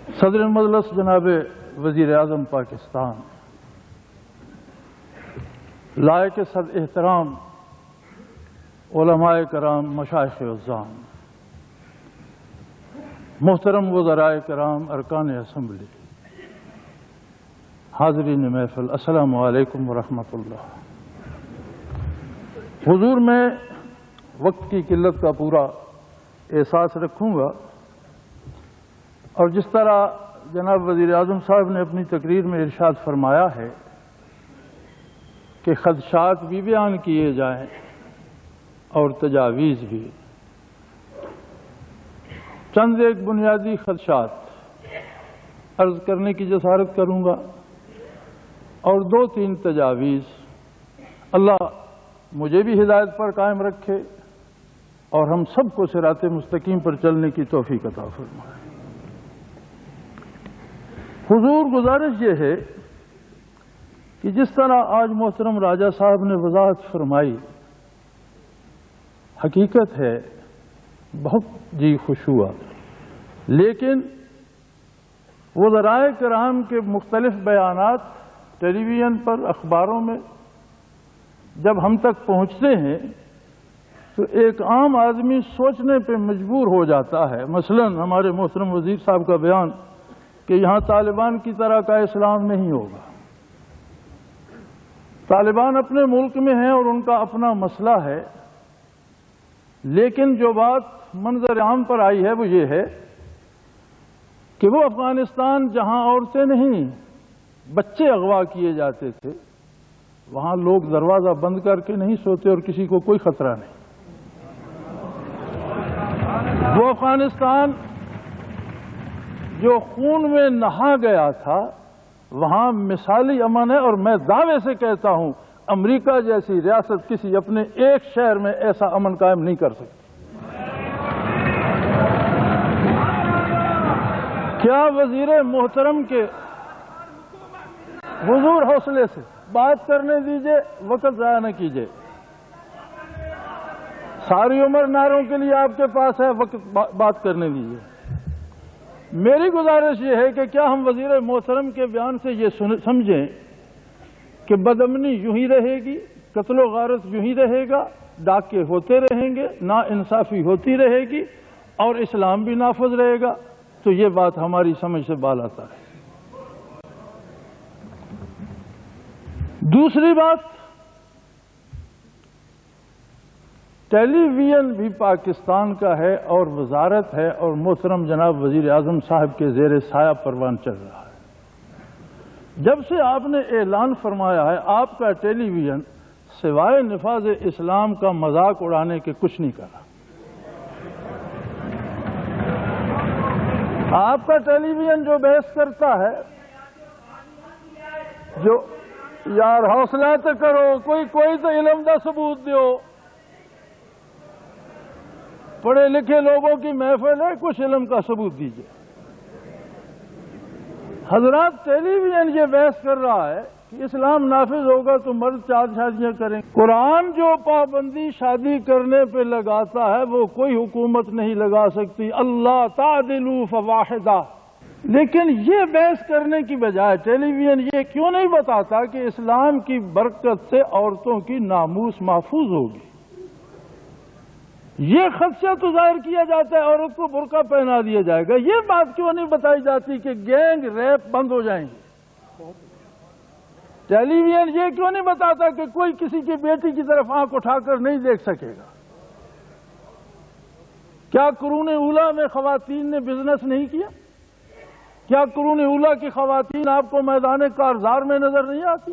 صدر مجلس جناب وزیر اعظم پاکستان، لائق صد احترام علماء کرام، مشائخ عظام، محترم وزرائے کرام، ارکان اسمبلی، حاضرین محفل، السلام علیکم ورحمۃ اللہ۔ حضور میں وقت کی قلت کا پورا احساس رکھوں گا، اور جس طرح جناب وزیر اعظم صاحب نے اپنی تقریر میں ارشاد فرمایا ہے کہ خدشات بھی بیان کیے جائیں اور تجاویز بھی، چند ایک بنیادی خدشات عرض کرنے کی جسارت کروں گا اور 2-3 تجاویز۔ اللہ مجھے بھی ہدایت پر قائم رکھے اور ہم سب کو صراط مستقیم پر چلنے کی توفیق عطا فرمائے۔ حضور، گزارش یہ ہے کہ جس طرح آج محترم راجہ صاحب نے وضاحت فرمائی، حقیقت ہے بہت جی خوش ہوا، لیکن وزرائے کرام کے مختلف بیانات ٹیلی ویژن پر، اخباروں میں جب ہم تک پہنچتے ہیں تو ایک عام آدمی سوچنے پہ مجبور ہو جاتا ہے۔ مثلا ہمارے محترم وزیر صاحب کا بیان کہ یہاں طالبان کی طرح کا اسلام نہیں ہوگا۔ طالبان اپنے ملک میں ہیں اور ان کا اپنا مسئلہ ہے، لیکن جو بات منظر عام پر آئی ہے وہ یہ ہے کہ وہ افغانستان جہاں عورتیں نہیں بچے اغوا کیے جاتے تھے، وہاں لوگ دروازہ بند کر کے نہیں سوتے اور کسی کو کوئی خطرہ نہیں۔ وہ افغانستان جو خون میں نہا گیا تھا، وہاں مثالی امن ہے، اور میں دعوے سے کہتا ہوں امریکہ جیسی ریاست کسی اپنے ایک شہر میں ایسا امن قائم نہیں کر سکتی۔ کیا وزیر محترم کے حضور حوصلے سے بات کرنے دیجئے، وقت ضائع نہ کیجئے۔ ساری عمر نعروں کے لیے آپ کے پاس ہے، وقت بات کرنے دیجئے۔ میری گزارش یہ ہے کہ کیا ہم وزیر محترم کے بیان سے یہ سمجھیں کہ بدامنی یوں ہی رہے گی، قتل و غارت یوں ہی رہے گا، ڈاکے ہوتے رہیں گے، نا انصافی ہوتی رہے گی اور اسلام بھی نافذ رہے گا؟ تو یہ بات ہماری سمجھ سے بالاتر ہے۔ دوسری بات، ٹیلی ویژن بھی پاکستان کا ہے اور وزارت ہے، اور محترم جناب وزیر اعظم صاحب کے زیر سایہ پروان چل رہا ہے۔ جب سے آپ نے اعلان فرمایا ہے آپ کا ٹیلی ویژن سوائے نفاذ اسلام کا مذاق اڑانے کے کچھ نہیں کر رہا۔ آپ کا ٹیلی ویژن جو بحث کرتا ہے، جو یار حوصلہ تو کرو، کوئی تو علم دا ثبوت دیو، پڑھے لکھے لوگوں کی محفل ہے، کچھ علم کا ثبوت دیجیے۔ حضرات، ٹیلی ویژن یہ بحث کر رہا ہے کہ اسلام نافذ ہوگا تو مرد 4 شادیاں کریں۔ قرآن جو پابندی شادی کرنے پہ لگاتا ہے وہ کوئی حکومت نہیں لگا سکتی، اللہ تعدلوا فواحدہ۔ لیکن یہ بحث کرنے کی بجائے ٹیلی ویژن یہ کیوں نہیں بتاتا کہ اسلام کی برکت سے عورتوں کی ناموس محفوظ ہوگی؟ یہ خدشہ تو ظاہر کیا جاتا ہے عورت کو برقع پہنا دیا جائے گا، یہ بات کیوں نہیں بتائی جاتی کہ گینگ ریپ بند ہو جائیں گے؟ ٹیلی ویژن یہ کیوں نہیں بتاتا کہ کوئی کسی کی بیٹی کی طرف آنکھ اٹھا کر نہیں دیکھ سکے گا؟ کیا قرون اولیٰ میں خواتین نے بزنس نہیں کیا؟ کیا قرون اولیٰ کی خواتین آپ کو میدان کارزار میں نظر نہیں آتی؟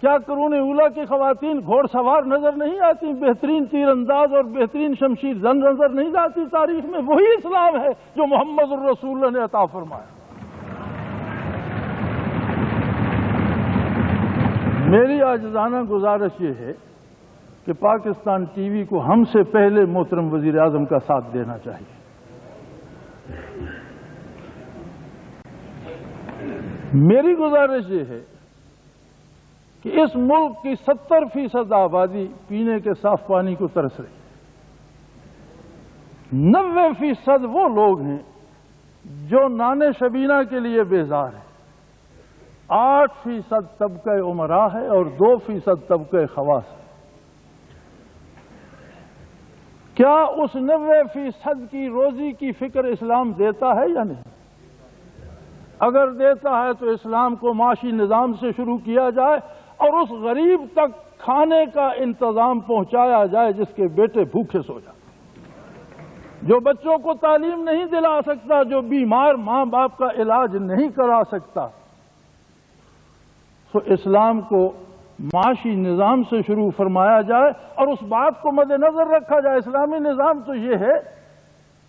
کیا قرون اولیٰ کی خواتین گھوڑ سوار نظر نہیں آتی؟ بہترین تیر انداز اور بہترین شمشیر زن نظر نہیں آتی تاریخ میں؟ وہی اسلام ہے جو محمد الرسول اللہ نے عطا فرمایا۔ میری عاجزانہ گزارش یہ ہے کہ پاکستان ٹی وی کو ہم سے پہلے محترم وزیر اعظم کا ساتھ دینا چاہیے۔ میری گزارش یہ ہے کہ اس ملک کی 70% آبادی پینے کے صاف پانی کو ترس رہی ہے۔ 90% وہ لوگ ہیں جو نان شبینہ کے لیے بیزار ہے، 8% طبقہ عمرا ہے اور 2% طبقہ خواص ہے۔ کیا اس 90% کی روزی کی فکر اسلام دیتا ہے یا نہیں؟ اگر دیتا ہے تو اسلام کو معاشی نظام سے شروع کیا جائے اور اس غریب تک کھانے کا انتظام پہنچایا جائے جس کے بیٹے بھوکے سو جائیں، جو بچوں کو تعلیم نہیں دلا سکتا، جو بیمار ماں باپ کا علاج نہیں کرا سکتا، تو اسلام کو معاشی نظام سے شروع فرمایا جائے اور اس بات کو مد نظر رکھا جائے۔ اسلامی نظام تو یہ ہے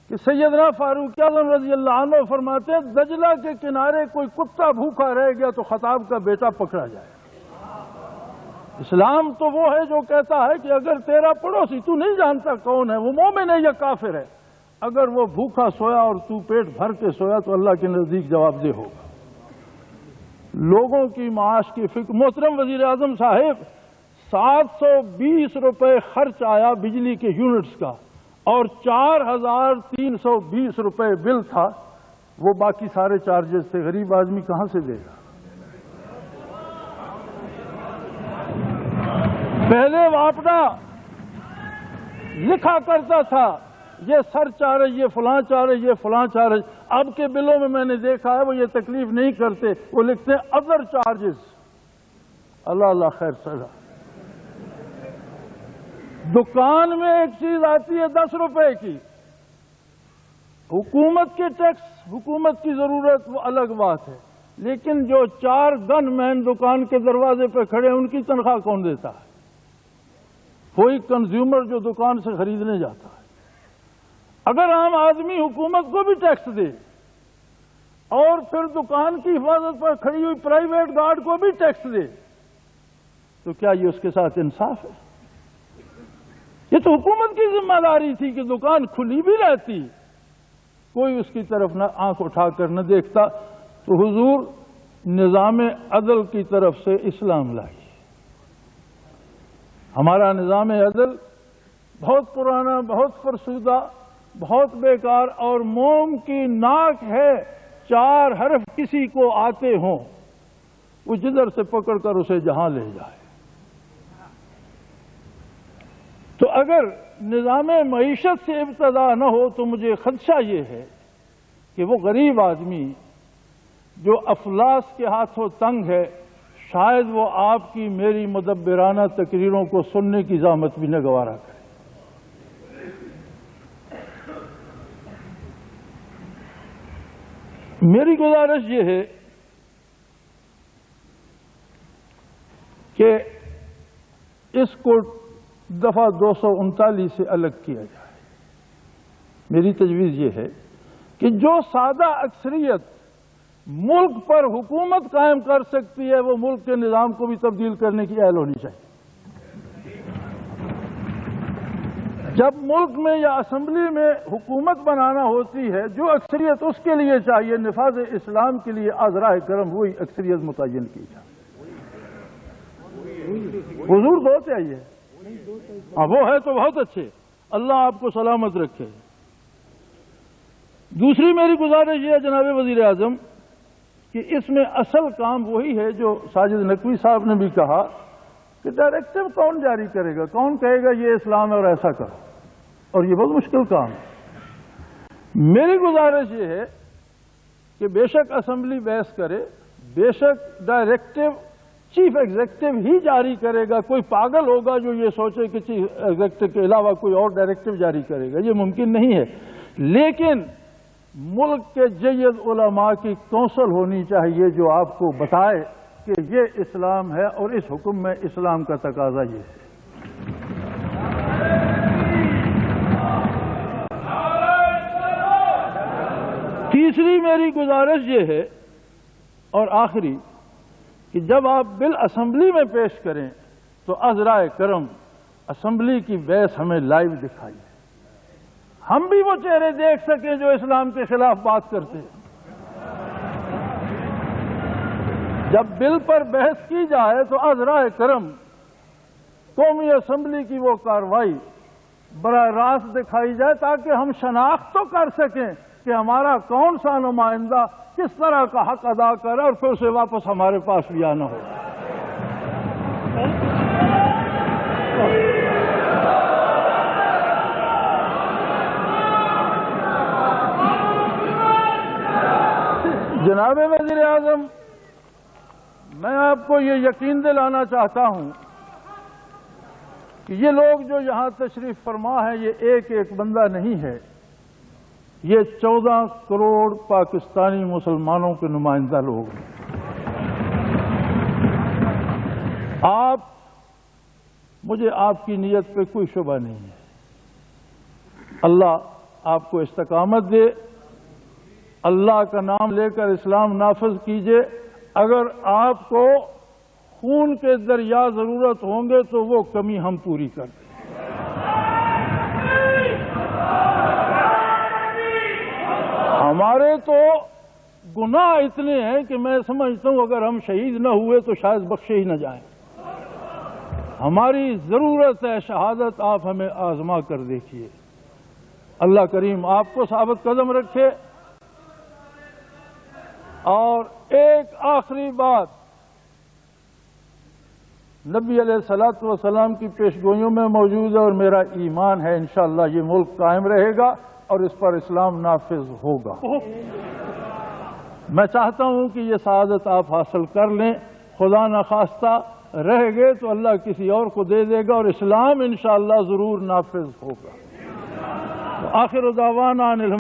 کہ سیدنا فاروق اعظم رضی اللہ عنہ فرماتے ہیں دجلہ کے کنارے کوئی کتا بھوکا رہ گیا تو خطاب کا بیٹا پکڑا جائے۔ اسلام تو وہ ہے جو کہتا ہے کہ اگر تیرا پڑوسی، تو نہیں جانتا کون ہے، وہ مومن ہے یا کافر ہے، اگر وہ بھوکا سویا اور تو پیٹ بھر کے سویا تو اللہ کے نزدیک جواب دہ ہوگا۔ لوگوں کی معاش کی فکر۔ محترم وزیر اعظم صاحب، 720 روپے خرچ آیا بجلی کے یونٹس کا اور 4320 روپے بل تھا، وہ باقی سارے چارجز تھے، غریب آدمی کہاں سے دے گا؟ پہلے واپڈا لکھا کرتا تھا یہ سر چارج، یہ فلاں چارج، یہ فلاں چارج، اب کے بلوں میں نے دیکھا ہے وہ یہ تکلیف نہیں کرتے، وہ لکھتے ہیں ادر چارجز۔ اللہ اللہ خیر سزا۔ دکان میں ایک چیز آتی ہے 10 روپے کی، حکومت کے ٹیکس، حکومت کی ضرورت وہ الگ بات ہے، لیکن جو 4 گن مین دکان کے دروازے پہ کھڑے ہیں ان کی تنخواہ کون دیتا ہے؟ کوئی کنزیومر جو دکان سے خریدنے جاتا ہے۔ اگر عام آدمی حکومت کو بھی ٹیکس دے اور پھر دکان کی حفاظت پر کھڑی ہوئی پرائیویٹ گارڈ کو بھی ٹیکس دے تو کیا یہ اس کے ساتھ انصاف ہے؟ یہ تو حکومت کی ذمہ داری تھی کہ دکان کھلی بھی رہتی، کوئی اس کی طرف نہ آنکھ اٹھا کر نہ دیکھتا۔ تو حضور نظام عدل کی طرف سے اسلام لائی۔ ہمارا نظام عدل بہت پرانا، بہت فرسودہ، بہت بیکار اور موم کی ناک ہے، 4 حرف کسی کو آتے ہوں وہ جدھر سے پکڑ کر اسے جہاں لے جائے۔ تو اگر نظام معیشت سے ابتدا نہ ہو تو مجھے خدشہ یہ ہے کہ وہ غریب آدمی جو افلاس کے ہاتھوں تنگ ہے، شاید وہ آپ کی میری مدبرانہ تقریروں کو سننے کی زحمت بھی نہ گوارا کرے۔ میری گزارش یہ ہے کہ اس کو دفعہ 239 سے الگ کیا جائے۔ میری تجویز یہ ہے کہ جو سادہ اکثریت ملک پر حکومت قائم کر سکتی ہے وہ ملک کے نظام کو بھی تبدیل کرنے کی اہل ہونی چاہیے۔ جب ملک میں یا اسمبلی میں حکومت بنانا ہوتی ہے، جو اکثریت اس کے لیے چاہیے، نفاذ اسلام کے لیے آذرائے کرم وہی اکثریت متعین کی جائے۔ حضور بہت آئیے، ہاں وہ ہے تو بہت اچھے، اللہ آپ کو سلامت رکھے۔ دوسری میری گزارش یہ ہے جناب وزیر اعظم کہ اس میں اصل کام وہی ہے جو ساجد نقوی صاحب نے بھی کہا کہ ڈائریکٹو کون جاری کرے گا، کون کہے گا یہ اسلام ہے اور ایسا کرو، اور یہ بہت مشکل کام ہے۔ میری گزارش یہ ہے کہ بے شک اسمبلی بحث کرے، بے شک ڈائریکٹو چیف ایگزیکٹو ہی جاری کرے گا، کوئی پاگل ہوگا جو یہ سوچے کہ چیف ایگزیکٹو کے علاوہ کوئی اور ڈائریکٹو جاری کرے گا، یہ ممکن نہیں ہے۔ لیکن ملک کے جید علماء کی کونسل ہونی چاہیے جو آپ کو بتائے کہ یہ اسلام ہے اور اس حکم میں اسلام کا تقاضا یہ ہے۔ تیسری میری گزارش یہ ہے اور آخری کہ جب آپ بل اسمبلی میں پیش کریں تو عذرائے کرم اسمبلی کی بحث ہمیں لائیو دکھائیے، ہم بھی وہ چہرے دیکھ سکیں جو اسلام کے خلاف بات کرتے ہیں۔ جب بل پر بحث کی جائے تو عذرائے کرم قومی اسمبلی کی وہ کارروائی براہ راست دکھائی جائے تاکہ ہم شناخت تو کر سکیں کہ ہمارا کون سا نمائندہ کس طرح کا حق ادا کرے اور پھر اسے واپس ہمارے پاس بھی آنا ہو۔ جناب وزیر اعظم، میں آپ کو یہ یقین دلانا چاہتا ہوں کہ یہ لوگ جو یہاں تشریف فرما ہیں یہ ایک ایک بندہ نہیں ہے، یہ 14 کروڑ پاکستانی مسلمانوں کے نمائندہ لوگ ہیں۔ مجھے آپ کی نیت پہ کوئی شبہ نہیں ہے۔ اللہ آپ کو استقامت دے، اللہ کا نام لے کر اسلام نافذ کیجئے۔ اگر آپ کو خون کے دریا ضرورت ہوں گے تو وہ کمی ہم پوری کر دیں۔ ہمارے تو گناہ اتنے ہیں کہ میں سمجھتا ہوں اگر ہم شہید نہ ہوئے تو شاید بخشے ہی نہ جائیں۔ ہماری ضرورت ہے شہادت، آپ ہمیں آزما کر دیکھیے۔ اللہ کریم آپ کو ثابت قدم رکھے۔ اور ایک آخری بات، نبی علیہ الصلوۃ والسلام کی پیشگوئیوں میں موجود ہے اور میرا ایمان ہے انشاءاللہ یہ ملک قائم رہے گا اور اس پر اسلام نافذ ہوگا۔ میں چاہتا ہوں کہ یہ سعادت آپ حاصل کر لیں۔ خدا نخواستہ رہ گئے تو اللہ کسی اور کو دے دے گا اور اسلام انشاءاللہ ضرور نافذ ہوگا۔ آخر دعوانا